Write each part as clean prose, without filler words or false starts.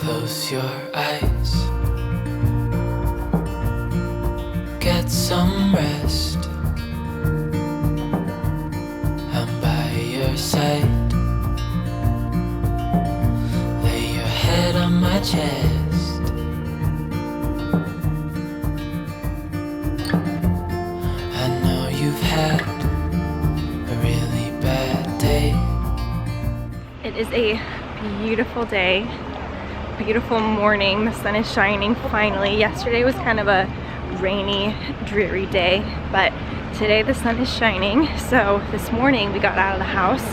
Close your eyes. Get some rest. I'm by your side. Lay your head on my chest. I know you've had a really bad day. It is a beautiful day, beautiful morning. The sun is shining finally. Yesterday was kind of a rainy, dreary day, but today the sun is shining. So this morning we got out of the house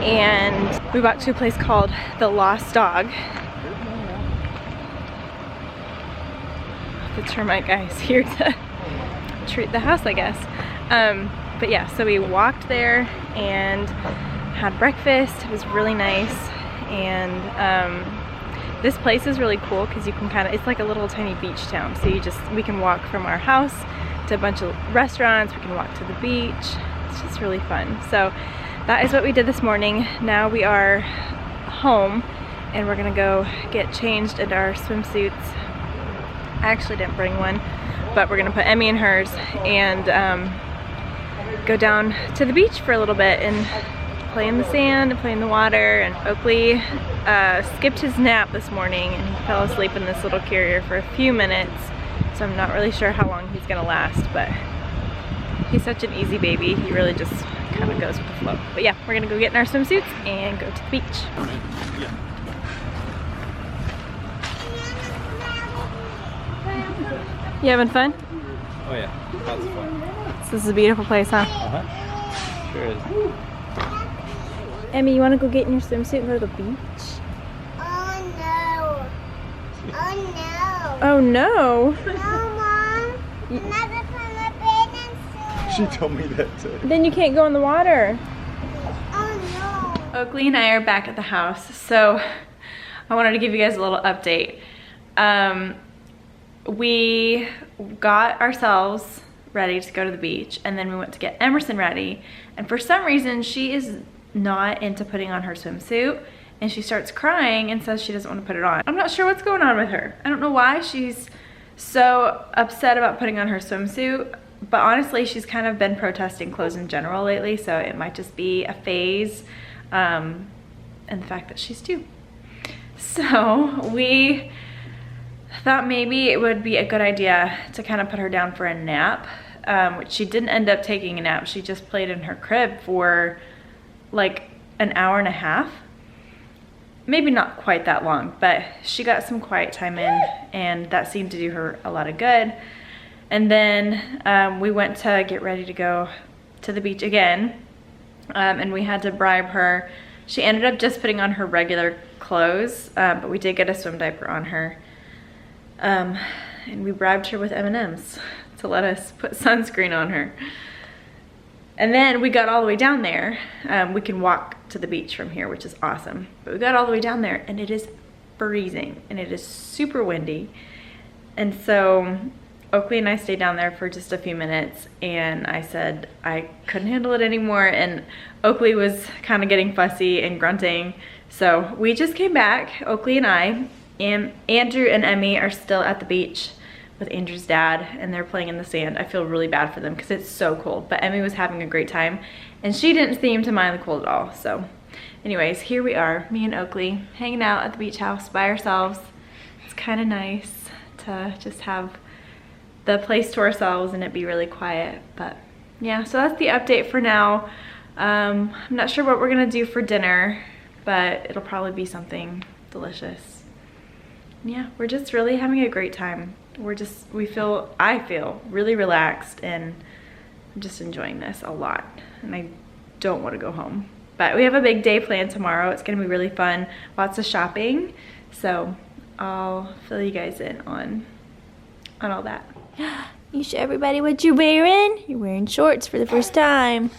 and we walked to a place called the Lost Dog. The termite guy's here to treat the house, I guess. But yeah, so we walked there and had breakfast. It was really nice. And this place is really cool because you can it's like a little tiny beach town. So we can walk from our house to a bunch of restaurants. We can walk to the beach. It's just really fun. So that is what we did this morning. Now we are home and we're gonna go get changed into our swimsuits. I actually didn't bring one, but we're gonna put Emmy in hers and go down to the beach for a little bit and play in the sand and play in the water. And Oakley skipped his nap this morning and he fell asleep in this little carrier for a few minutes, so I'm not really sure how long he's gonna last, but he's such an easy baby. He really just kind of goes with the flow. But yeah, we're gonna go get in our swimsuits and go to the beach. You having fun? Oh yeah, lots of fun. This is a beautiful place, huh? Sure is. Emmy, you want to go get in your swimsuit and go to the beach? Oh no. Oh Oh no! no. No, Mom. I'm not gonna put my bathing suit. She told me that too. Then you can't go in the water. Oh no. Oakley and I are back at the house, so I wanted to give you guys a little update. We got ourselves ready to go to the beach, and then we went to get Emerson ready, and for some reason she is not into putting on her swimsuit, and she starts crying and says she doesn't want to put it on. I'm not sure what's going on with her. I don't know why she's so upset about putting on her swimsuit, but honestly she's kind of been protesting clothes in general lately, so it might just be a phase, and the fact that she's 2. So we thought maybe it would be a good idea to kind of put her down for a nap, which she didn't end up taking a nap. She just played in her crib for like an hour and a half. Maybe not quite that long, but she got some quiet time in and that seemed to do her a lot of good. And then we went to get ready to go to the beach again, and we had to bribe her. She ended up just putting on her regular clothes, but we did get a swim diaper on her. And we bribed her with M&Ms to let us put sunscreen on her. And then we got all the way down there. We can walk to the beach from here, which is awesome. But we got all the way down there and it is freezing and it is super windy. And so Oakley and I stayed down there for just a few minutes and I said I couldn't handle it anymore, and Oakley was kind of getting fussy and grunting. So we just came back, Oakley and I, and Andrew and Emmy are still at the beach with Andrew's dad and they're playing in the sand. I feel really bad for them because it's so cold, but Emmy was having a great time and she didn't seem to mind the cold at all. So anyways, here we are, me and Oakley hanging out at the beach house by ourselves. It's kind of nice to just have the place to ourselves and it be really quiet. But yeah, so that's the update for now. I'm not sure what we're gonna do for dinner, but it'll probably be something delicious. Yeah, we're just really having a great time. I feel really relaxed and I'm just enjoying this a lot and I don't want to go home. But we have a big day planned tomorrow. It's gonna be really fun, lots of shopping. So I'll fill you guys in on all that. You show everybody what you're wearing? You're wearing shorts for the first time.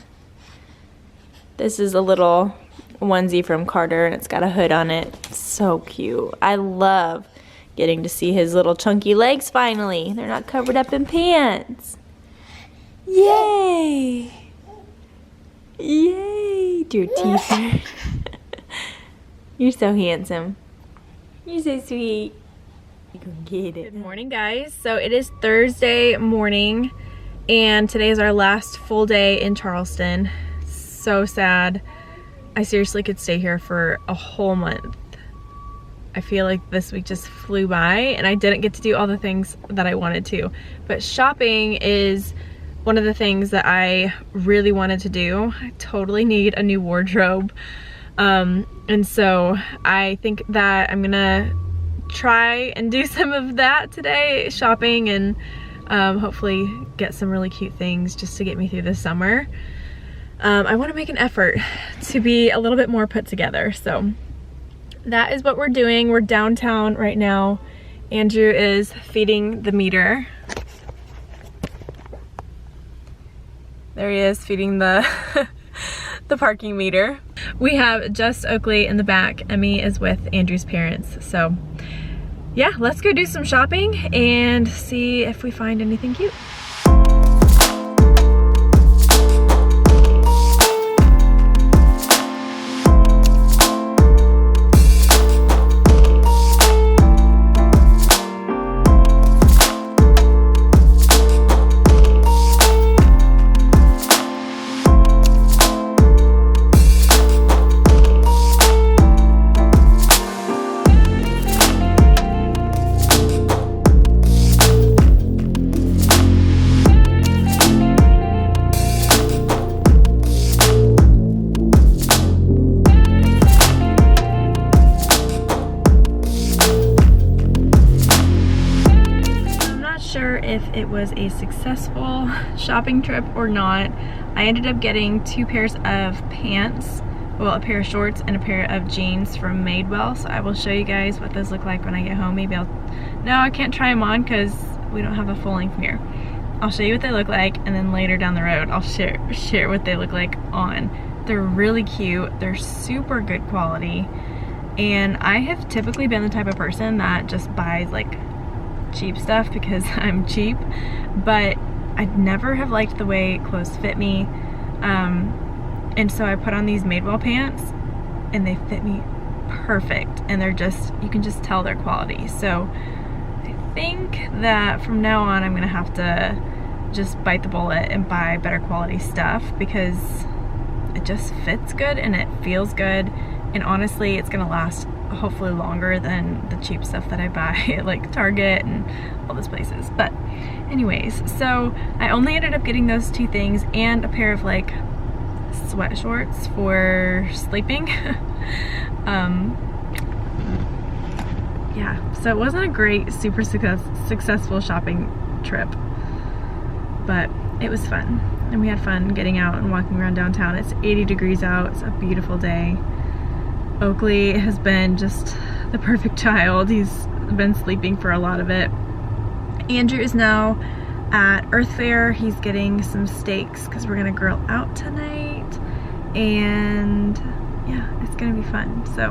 This is a little onesie from Carter and it's got a hood on it. It's so cute. I love getting to see his little chunky legs finally. They're not covered up in pants. Yay! Yay! Do your teeth. You're so handsome. You're so sweet. You can get it. Good morning, guys. So it is Thursday morning and today is our last full day in Charleston. So sad. I seriously could stay here for a whole month. I feel like this week just flew by and I didn't get to do all the things that I wanted to. But shopping is one of the things that I really wanted to do. I totally need a new wardrobe. And so I think that I'm gonna try and do some of that today, shopping, and hopefully get some really cute things just to get me through the summer. I want to make an effort to be a little bit more put together, so that is what we're doing. We're downtown right now. Andrew is feeding the meter. There he is, feeding the the parking meter. We have just Oakley in the back. Emmy is with Andrew's parents. So yeah, let's go do some shopping and see if we find anything cute. If it was a successful shopping trip or not. I ended up getting 2 pairs of pants, well, a pair of shorts and a pair of jeans from Madewell, so I will show you guys what those look like when I get home. Maybe no, I can't try them on because we don't have a full length mirror. I'll show you what they look like, and then later down the road I'll share what they look like on. They're really cute, they're super good quality, and I have typically been the type of person that just buys like cheap stuff because I'm cheap, but I never have liked the way clothes fit me, and so I put on these Madewell pants and they fit me perfect, and they're just, you can just tell their quality. So I think that from now on I'm gonna have to just bite the bullet and buy better quality stuff because it just fits good and it feels good, and honestly it's gonna last hopefully longer than the cheap stuff that I buy at like Target and all those places. But anyways, so I only ended up getting those 2 things and a pair of like sweat shorts for sleeping. Yeah, so it wasn't a great super successful shopping trip, but it was fun and we had fun getting out and walking around downtown. It's 80 degrees out, it's a beautiful day. Oakley has been just the perfect child. He's been sleeping for a lot of it. Andrew is now at Earth Fair. He's getting some steaks because we're gonna grill out tonight, and yeah, it's gonna be fun. So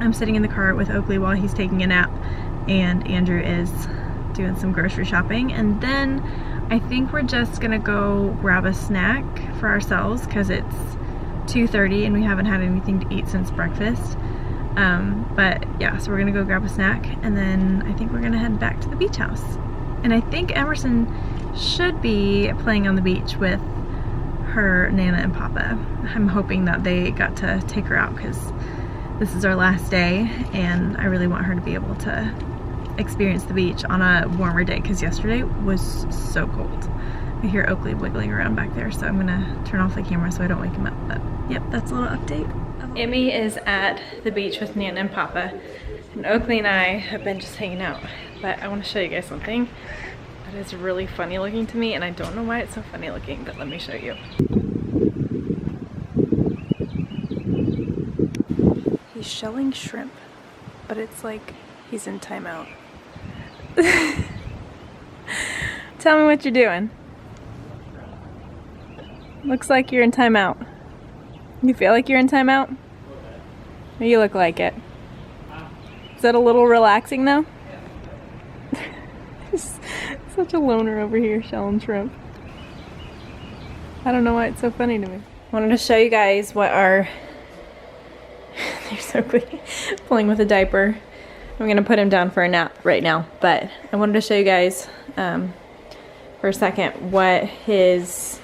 I'm sitting in the car with Oakley while he's taking a nap, and Andrew is doing some grocery shopping, and then I think we're just gonna go grab a snack for ourselves because it's 2:30 and we haven't had anything to eat since breakfast. But yeah, so we're gonna go grab a snack and then I think we're gonna head back to the beach house. And I think Emerson should be playing on the beach with her Nana and Papa. I'm hoping that they got to take her out because this is our last day and I really want her to be able to experience the beach on a warmer day because yesterday was so cold. I hear Oakley wiggling around back there, so I'm gonna turn off the camera so I don't wake him up. But yep, that's a little update. Emmy is at the beach with Nana and Papa, and Oakley and I have been just hanging out. But I want to show you guys something that is really funny looking to me, and I don't know why it's so funny looking, but let me show you. He's shelling shrimp, but it's like he's in timeout. Tell me what you're doing. Looks like you're in timeout. You feel like you're in timeout? Or you look like it. Is that a little relaxing though? Such a loner over here shelling shrimp. I don't know why it's so funny to me. I wanted to show you guys what our there's Oakley pulling with a diaper. I'm gonna put him down for a nap right now, but I wanted to show you guys for a second what his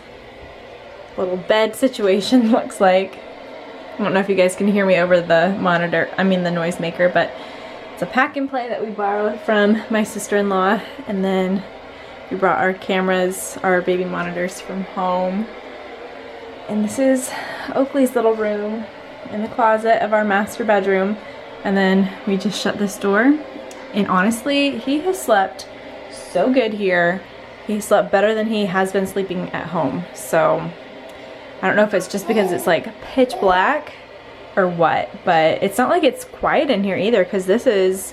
little bed situation looks like. I don't know if you guys can hear me over the monitor, I mean the noisemaker, but it's a pack and play that we borrowed from my sister-in-law, and then we brought our cameras, our baby monitors from home. And this is Oakley's little room in the closet of our master bedroom. And then we just shut this door. And honestly, he has slept so good here. He slept better than he has been sleeping at home. So I don't know if it's just because it's like pitch black or what, but it's not like it's quiet in here either, because this is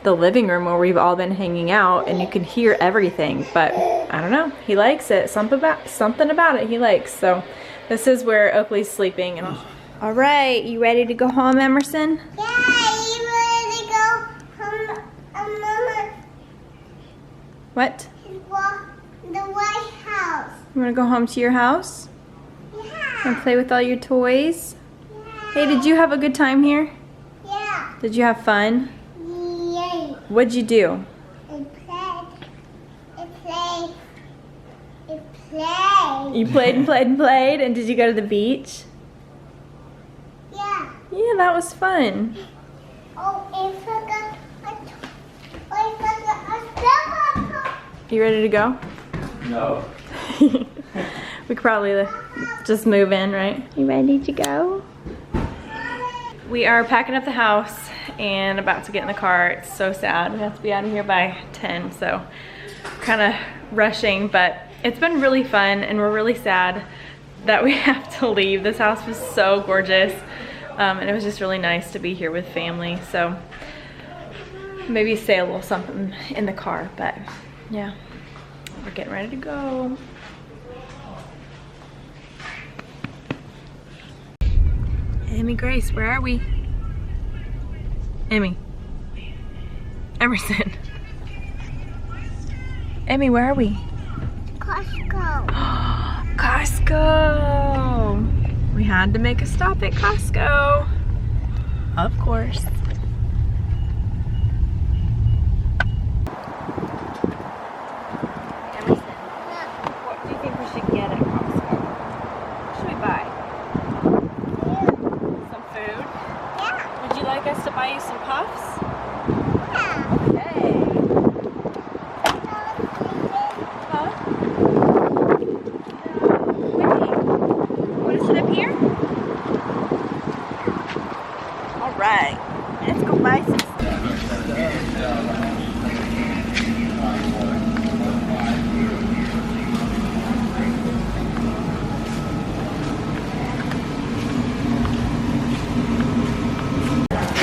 the living room where we've all been hanging out and you can hear everything. But I don't know, he likes it. Something about it he likes. So this is where Oakley's sleeping. And all right, you ready to go home, Emerson? Yeah, you ready to go home, Mama? What? The White House. You want to go home to your house Yeah. and play with all your toys? Yeah. Hey, did you have a good time here? Yeah. Did you have fun? Yay. What'd you do? It played. It played. You played and played and played, and did you go to the beach? Yeah. Yeah, that was fun. Oh, I forgot a You ready to go? No. We could probably just move in, right? You ready to go? We are packing up the house and about to get in the car. It's so sad. We have to be out of here by 10, so kind of rushing, but it's been really fun, and we're really sad that we have to leave. This house was so gorgeous, and it was just really nice to be here with family. So maybe say a little something in the car, but yeah, we're getting ready to go. Emmy Grace, where are we? Emmy. Emerson. Emmy, where are we? Costco. Costco! We had to make a stop at Costco. Of course. Emerson, what do you think we should get at Costco? What should we buy? Some food? Yeah. Would you like us to buy you some puffs? Yeah. Okay. Huh? Wait. What is it up here? All right. Let's go buy some stuff.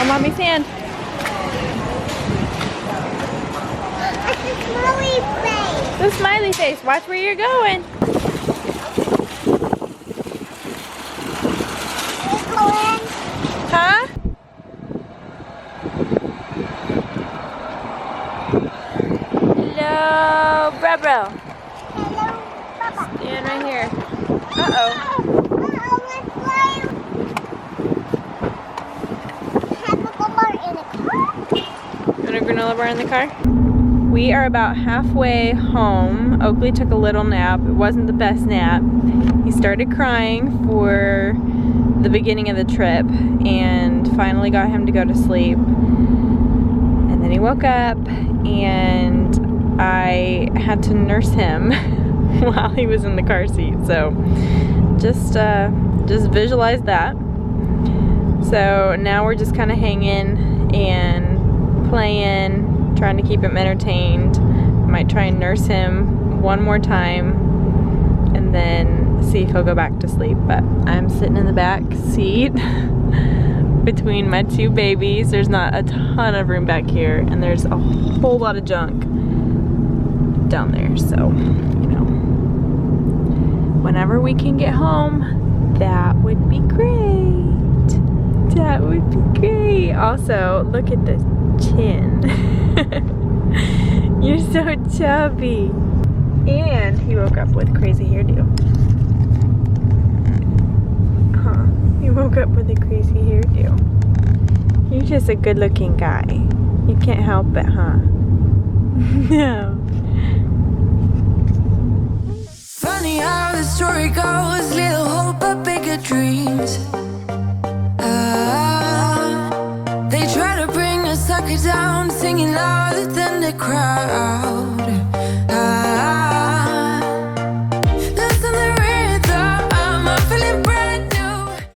Oh, Mommy's hand. It's a smiley face. The smiley face. Watch where you're going. We're going. Huh? Hello, bro. Hello, Papa. Stand right here. Uh-oh. Let's fly. Have a granola in the car. Want a granola bar in the car? We are about halfway home. Oakley took a little nap. It wasn't the best nap. He started crying for the beginning of the trip and finally got him to go to sleep. And then he woke up and I had to nurse him while he was in the car seat. So just visualize that. So now we're just kind of hanging and playing, trying to keep him entertained. Might try and nurse him one more time and then see if he'll go back to sleep. But I'm sitting in the back seat between my two babies. There's not a ton of room back here, and there's a whole lot of junk down there. So, you know, whenever we can get home, that would be great. That would be great. Also, look at the chin. You're so chubby. And he woke up with a crazy hairdo. Huh. He woke up with a crazy hairdo. You're just a good looking guy. You can't help it, huh? No. Funny how the story goes, little hope but bigger dreams. They try to bring a sucker down, singing louder than the crowd.